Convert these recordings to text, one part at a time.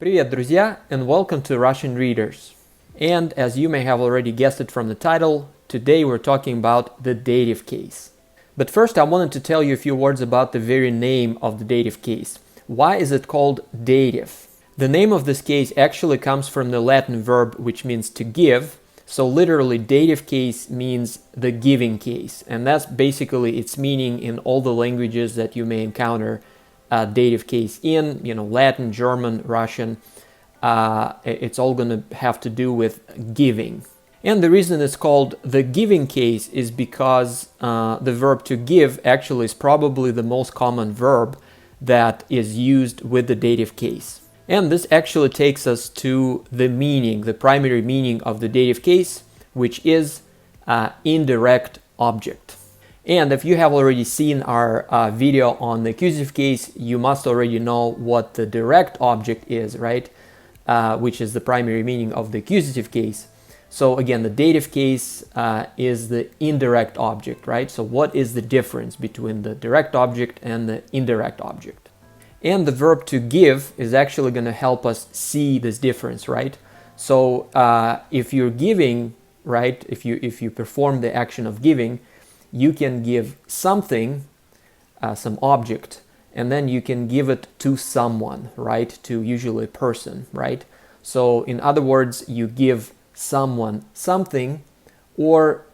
Привет, друзья, and welcome to Russian Readers. And as you may have already guessed it from the title, today we're talking about the dative case. But first I wanted to tell you a few words about the very name of the dative case. Why is it called dative? The name of this case actually comes from the Latin verb which means to give. So literally dative case means the giving case, and that's basically its meaning in all the languages that you may encounter dative case in, Latin, German, Russian. It's all going to have to do with giving. And the reason it's called the giving case is because the verb to give actually is probably the most common verb that is used with the dative case. And this actually takes us to the meaning, the primary meaning of the dative case, which is indirect object. And if you have already seen our video on the accusative case, you must already know what the direct object is, right? Which is the primary meaning of the accusative case. So again, the dative case is the indirect object, right? So what is the difference between the direct object and the indirect object? And the verb to give is actually going to help us see this difference, right? So if you're giving, right, if you perform the action of giving, you can give something, some object, and then you can give it to someone, right? To usually a person, right? So in other words, you give someone something, or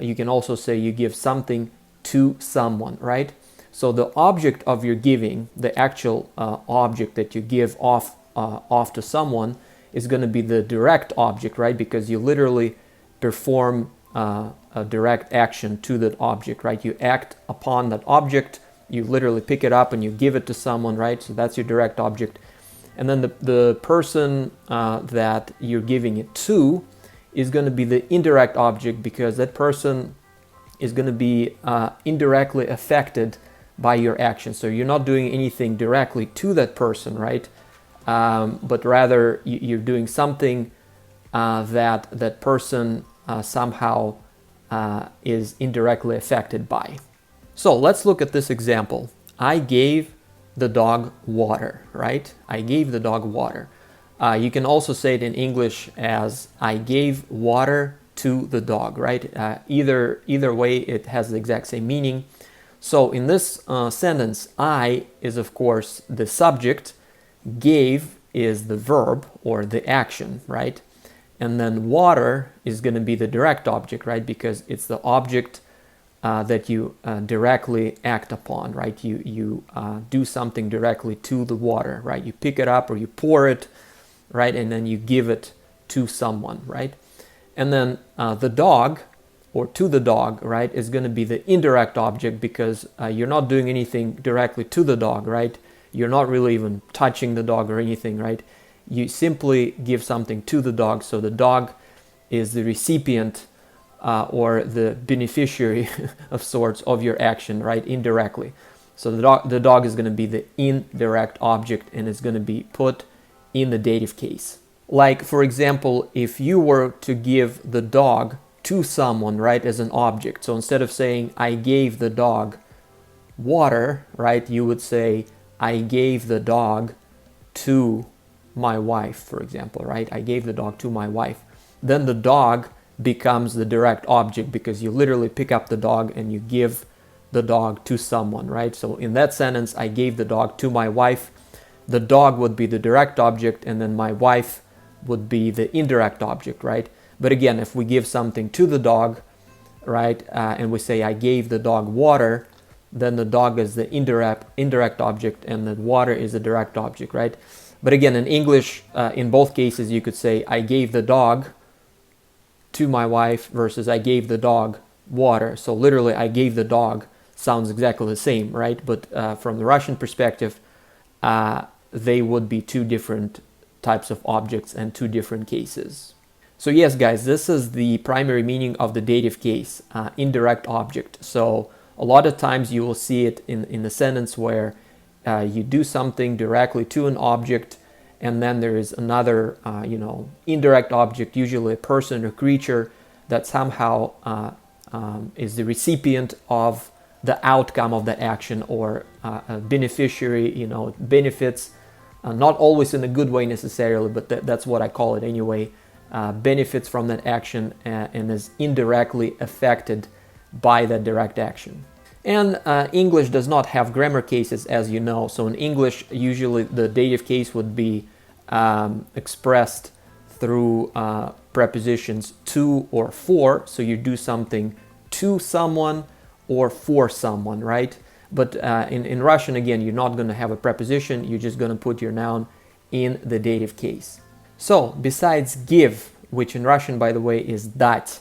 you can also say you give something to someone, right? So the object of your giving, the actual object that you give off to someone, is going to be the direct object, right? Because you literally perform a direct action to that object, right? You act upon that object, you literally pick it up and you give it to someone, right? So that's your direct object. And then the person that you're giving it to is going to be the indirect object, because that person is going to be indirectly affected by your action. So you're not doing anything directly to that person, right? But rather you're doing something that person somehow is indirectly affected by. So let's look at this example. I gave the dog water, right? I gave the dog water. You can also say it in English as I gave water to the dog, right? Either way, it has the exact same meaning. So in this sentence, I is of course the subject, gave is the verb or the action, right? And then water is going to be the direct object, right? Because it's the object that you directly act upon, right? You do something directly to the water, right? You pick it up or you pour it, right? And then you give it to someone, right? And then the dog, or to the dog, right, is going to be the indirect object, because you're not doing anything directly to the dog, right? You're not really even touching the dog or anything, right? You simply give something to the dog, so the dog is the recipient or the beneficiary of sorts of your action, right, indirectly. So the dog is going to be the indirect object, and it's going to be put in the dative case. Like, for example, if you were to give the dog to someone, right, as an object. So instead of saying I gave the dog water, right, you would say I gave the dog to my wife, for example, right? I gave the dog to my wife. Then the dog becomes the direct object, because you literally pick up the dog and you give the dog to someone, right? So in that sentence, I gave the dog to my wife. The dog would be the direct object, and then my wife would be the indirect object, right? But again, if we give something to the dog, right, and we say I gave the dog water, then the dog is the indirect object, and the water is the direct object, right? But again, in English, in both cases, you could say I gave the dog to my wife versus I gave the dog water. So literally, I gave the dog sounds exactly the same, right? But from the Russian perspective, they would be two different types of objects and two different cases. So yes, guys, this is the primary meaning of the dative case, indirect object. So a lot of times you will see it in the sentence where you do something directly to an object, and then there is another, indirect object, usually a person or creature, that somehow is the recipient of the outcome of that action, or a beneficiary, benefits Not always in a good way necessarily, but that's what I call it anyway. Benefits from that action and is indirectly affected by that direct action. And English does not have grammar cases, as you know. So in English, usually the dative case would be expressed through prepositions to or for. So you do something to someone or for someone, right? But in Russian, again, you're not going to have a preposition. You're just going to put your noun in the dative case. So besides give, which in Russian, by the way, is dать,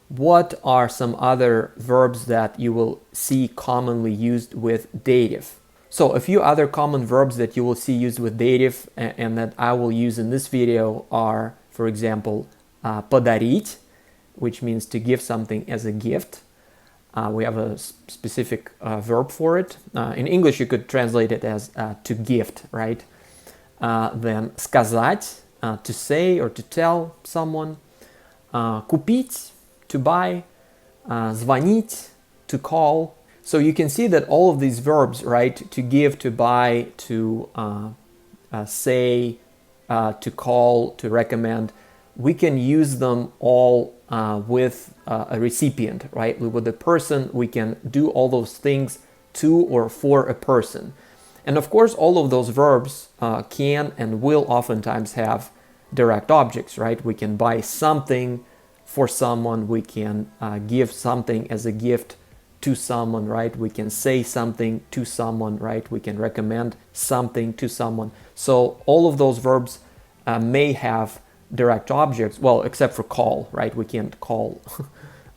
what are some other verbs that you will see commonly used with dative? So a few other common verbs that you will see used with dative and that I will use in this video are, for example, подарить, which means to give something as a gift. We have a specific verb for it. In English, you could translate it as to gift, right? Then сказать, to say or to tell someone. Купить, to buy. Звонить, to call. So you can see that all of these verbs, right, to give, to buy, to say, to call, to recommend, we can use them all with a recipient, right? With a person, we can do all those things to or for a person. And of course, all of those verbs can and will oftentimes have direct objects, right? We can buy something for someone, we can give something as a gift to someone, right? We can say something to someone, right? We can recommend something to someone. So all of those verbs may have direct objects, well, except for call, right? We can't call.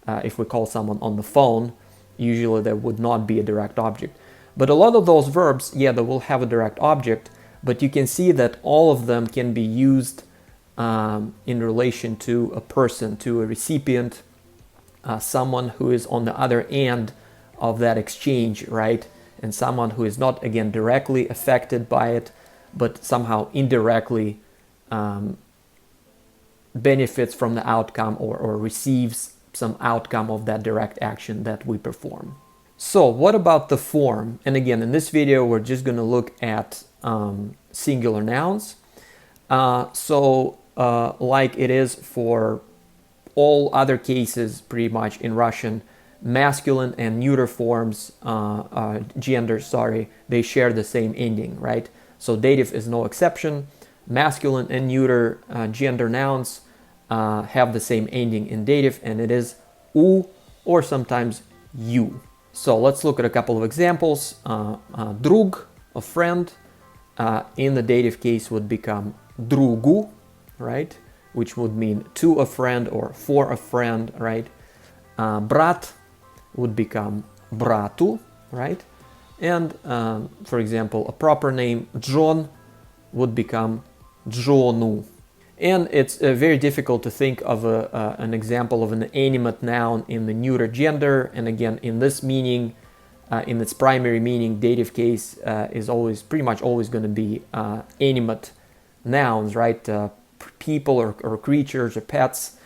If we call someone on the phone, usually there would not be a direct object. But a lot of those verbs, yeah, they will have a direct object, but you can see that all of them can be used in relation to a person, to a recipient, someone who is on the other end of that exchange, right? And someone who is not, again, directly affected by it, but somehow indirectly benefits from the outcome or receives some outcome of that direct action that we perform. So what about the form? And again, in this video, we're just going to look at singular nouns. Like it is for all other cases pretty much in Russian, masculine and neuter forms, genders, sorry, they share the same ending, right? So dative is no exception. Masculine and neuter gender nouns have the same ending in dative, and it is u or sometimes you. So let's look at a couple of examples. Друг, a friend, in the dative case would become другу, right? Which would mean to a friend or for a friend, right? Брат would become брату, right? And for example, a proper name, John, would become Джону. And it's very difficult to think of an example of an animate noun in the neuter gender. And again, in this meaning, in its primary meaning, dative case is always pretty much always going to be animate nouns, right? People or creatures or pets.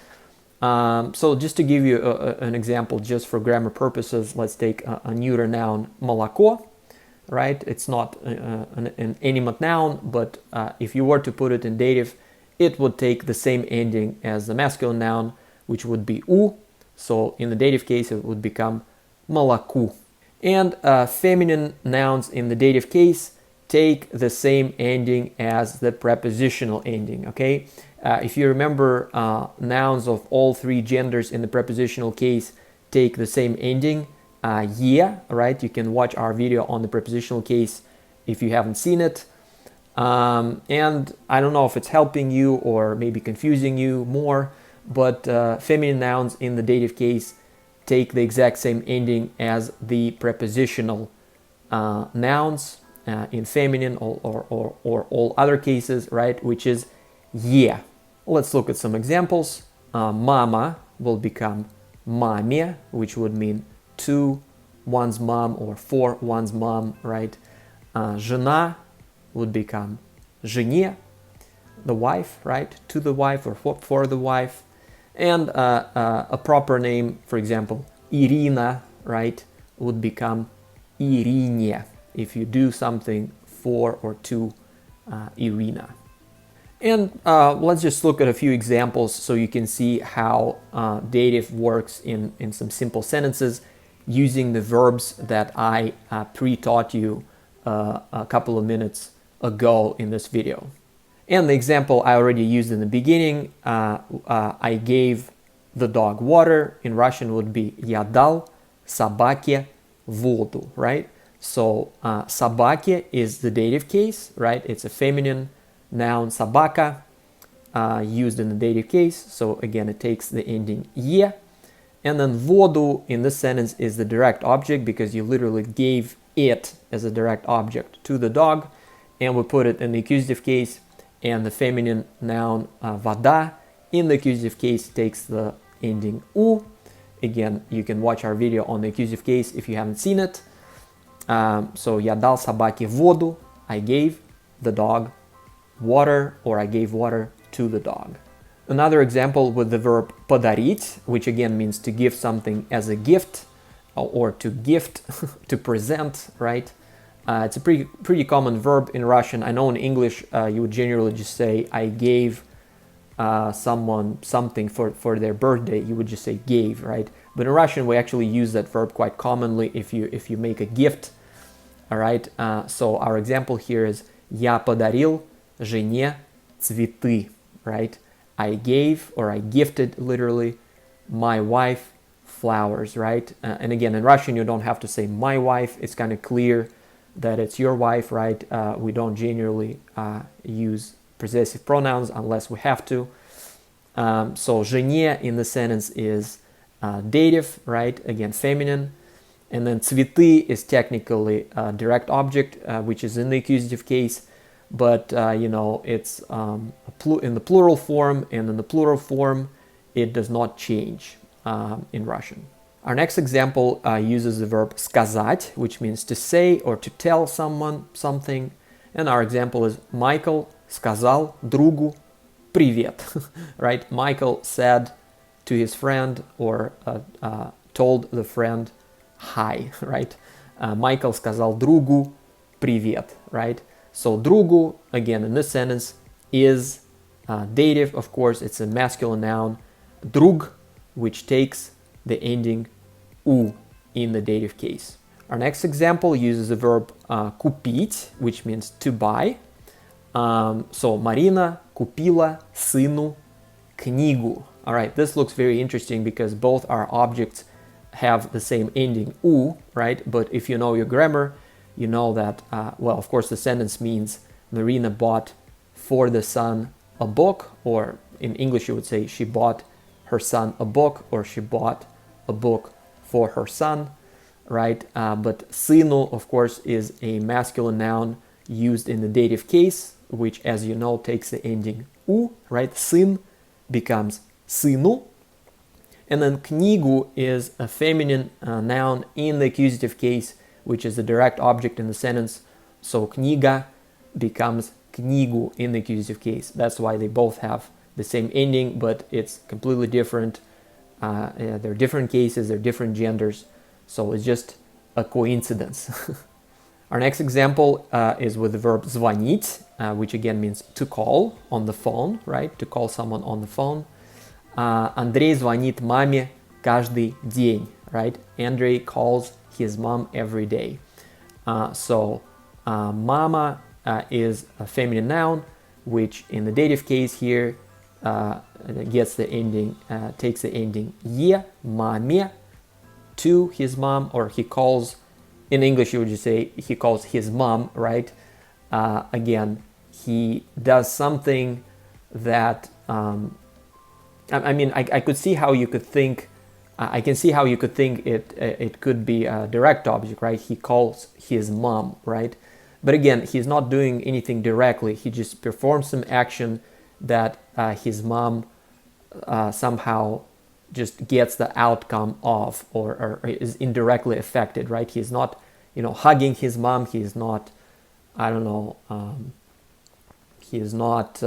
So just to give you an example, just for grammar purposes, let's take a neuter noun, молоко, right? It's not an animate noun, but if you were to put it in dative, it would take the same ending as the masculine noun, which would be u. So in the dative case, it would become молоку. And feminine nouns in the dative case take the same ending as the prepositional ending, okay? If you remember, nouns of all three genders in the prepositional case take the same ending, yeah, right? You can watch our video on the prepositional case if you haven't seen it. And I don't know if it's helping you or maybe confusing you more, but feminine nouns in the dative case take the exact same ending as the prepositional nouns in feminine or all other cases, right? Which is yeah. Let's look at some examples. Mama will become mamia, which would mean to one's mom or for one's mom, right? Жена would become жене, the wife, right? To the wife or for the wife. And a proper name, for example, Irina, right, would become Ирине if you do something for or to Irina. And let's just look at a few examples so you can see how dative works in some simple sentences using the verbs that I pre-taught you a couple of minutes ago in this video. And the example I already used in the beginning, I gave the dog water. In Russian would be "Я дал собаке воду," right? So собаке is the dative case, right? It's a feminine noun, собака, used in the dative case. So again, it takes the ending "е." And then воду in this sentence is the direct object because you literally gave it as a direct object to the dog. And we put it in the accusative case, and the feminine noun вода in the accusative case takes the ending "у." Again, you can watch our video on the accusative case if you haven't seen it. So я дал собаке воду, I gave the dog water, or I gave water to the dog. Another example with the verb подарить, which again means to give something as a gift, or to gift, to present, right? It's a pretty common verb in Russian. I know in English you would generally just say I gave someone something for their birthday. You would just say gave, right? But in Russian we actually use that verb quite commonly if you make a gift. All right. So our example here is я подарил жене цветы, right? I gave, or I gifted literally, my wife flowers, right? And again, in Russian you don't have to say my wife. It's kind of clear that it's your wife, right? We don't generally use possessive pronouns unless we have to. So жене in the sentence is dative, right? Again, feminine. And then цветы is technically a direct object, which is in the accusative case, but it's in the plural form, and in the plural form it does not change in Russian. Our next example uses the verb сказать, which means to say or to tell someone something. And our example is Michael сказал другу привет, right? Michael said to his friend, or told the friend hi, right? Michael сказал другу привет, right? So другу, again, in this sentence, is dative, of course. It's a masculine noun. Друг, which takes the ending "у" in the dative case. Our next example uses the verb купить, which means to buy. So Marina купила сыну книгу. All right, this looks very interesting because both our objects have the same ending "u," right? But if you know your grammar, you know that, well, of course, the sentence means Marina bought for the son a book, or in English you would say she bought her son a book, or she bought a book for her son, right? But сыну, of course, is a masculine noun used in the dative case, which, as you know, takes the ending "у," right? Сын becomes сыну. And then книгу is a feminine noun in the accusative case, which is the direct object in the sentence. So книга becomes книгу in the accusative case. That's why they both have the same ending, but it's completely different. They're different cases, they're different genders. So it's just a coincidence. Our next example is with the verb звонить, which again means to call on the phone, right? To call someone on the phone. Андрей звонит маме каждый день, right? Andrei calls his mom every day. So mama is a feminine noun, which in the dative case here gets the ending, takes the ending "е," маме, to his mom, or he calls, in English you would just say he calls his mom, right? Again, he does something that, I could see how you could think, I can see how you could think it could be a direct object, right? He calls his mom, right? But again, he's not doing anything directly. He just performs some action that his mom somehow just gets the outcome of, or is indirectly affected, right? He's not, hugging his mom. He's not, I don't know, he is not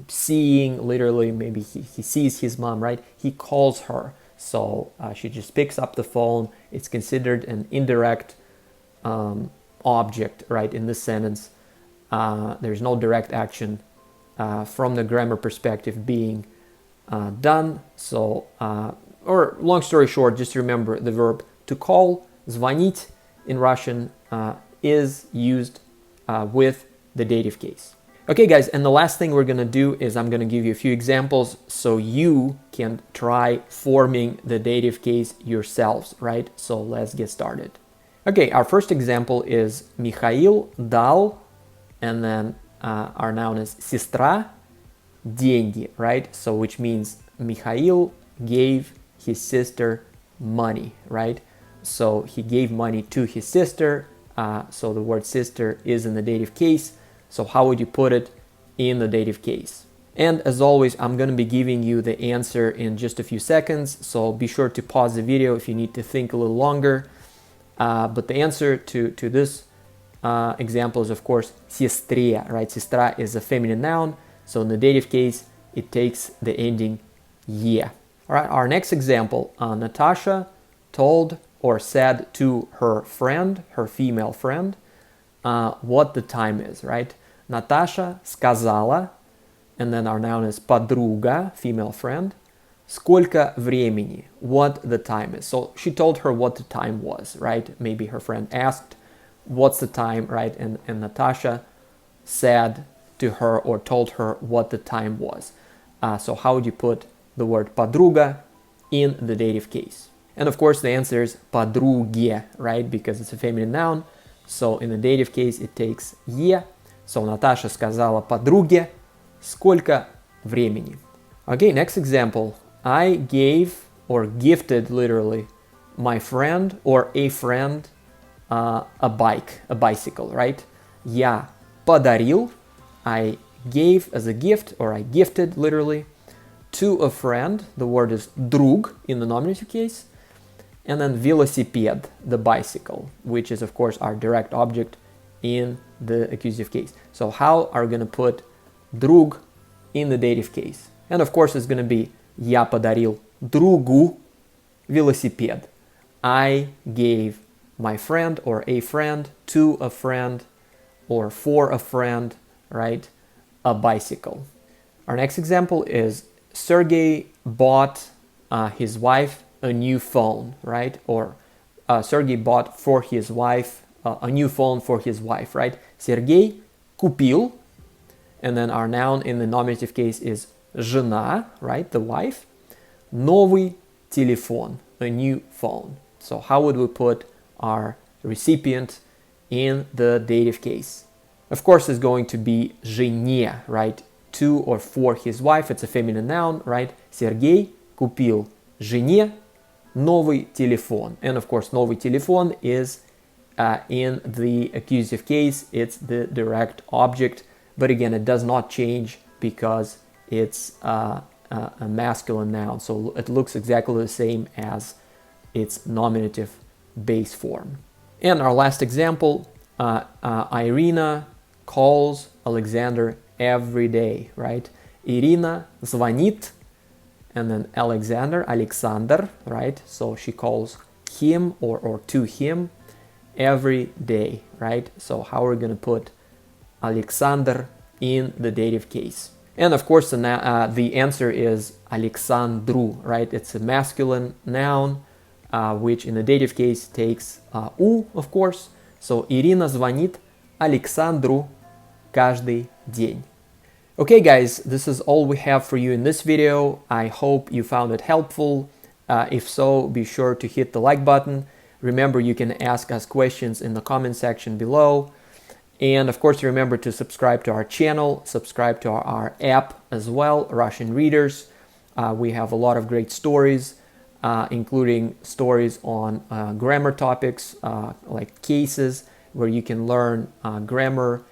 seeing, literally, maybe he sees his mom, right? He calls her. So she just picks up the phone. It's considered an indirect object, right, in this sentence. there's no direct action from the grammar perspective being done. So, or long story short, just remember the verb to call, звонить in Russian, is used with the dative case. Okay guys, and the last thing we're gonna do is I'm gonna give you a few examples so you can try forming the dative case yourselves, right? So let's get started. Okay, our first example is Mikhail dal, and then our noun is сестра, деньги, right? So which means Mikhail gave his sister money, right? So he gave money to his sister, so the word sister is in the dative case. So how would you put it in the dative case? And as always, I'm going to be giving you the answer in just a few seconds, so be sure to pause the video if you need to think a little longer. But the answer to this example is, of course, сестре, right? Сестра is a feminine noun, so in the dative case, it takes the ending ye. All right, our next example, Natasha told or said to her friend, her female friend, what the time is, right? Natasha сказала, and then our noun is подруга, female friend, сколько времени, what the time is. So she told her what the time was, right? Maybe her friend asked, what's the time, right? And Natasha said to her or told her what the time was. So how would you put the word подруга in the dative case? And of course the answer is подруге, right? Because it's a feminine noun. So in the dative case it takes ye. So Natasha сказала подруге сколько времени. Okay, next example. I gave or gifted literally my friend or a friend a bicycle, right? Я подарил, I gave as a gift, or I gifted literally to a friend. The word is друг in the nominative case. And then велосипед, the bicycle, which is of course our direct object in the accusative case. So how are we going to put друг in the dative case? And of course it's going to be я подарил другу велосипед. I gave my friend or a friend to a friend or for a friend, right, a bicycle. Our next example is Sergey bought his wife a new phone, right? Or Sergey bought for his wife a new phone for his wife, right? Сергей купил, and then our noun in the nominative case is жена, right? The wife. Новый телефон, a new phone. So how would we put our recipient in the dative case? Of course, it's going to be жене, right? To or for his wife. It's a feminine noun, right? Сергей купил жене новый телефон. And of course, новый телефон is in the accusative case, it's the direct object. But again, it does not change because it's a masculine noun. So it looks exactly the same as its nominative base form. And our last example, Irina calls Alexander every day, right? Irina звонит, and then Alexander, right? So she calls him or to him every day, right? So how are we going to put Alexander in the dative case? And of course, the answer is Alexandru, right? It's a masculine noun, which in the dative case takes U, of course. So Irina звонит Александру каждый день. Okay guys, this is all we have for you in this video. I hope you found it helpful. If so, be sure to hit the like button. Remember, you can ask us questions in the comment section below. And of course, remember to subscribe to our channel, subscribe to our app as well, Russian Readers. We have a lot of great stories, including stories on grammar topics, like cases, where you can learn grammar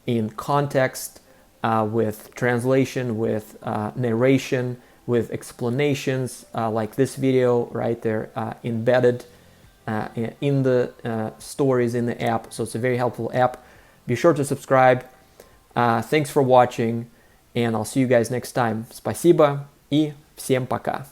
in context, with translation, with narration, with explanations, like this video right there, embedded in the stories in the app. So it's a very helpful app. Be sure to subscribe. Thanks for watching, and I'll see you guys next time. Спасибо и всем пока.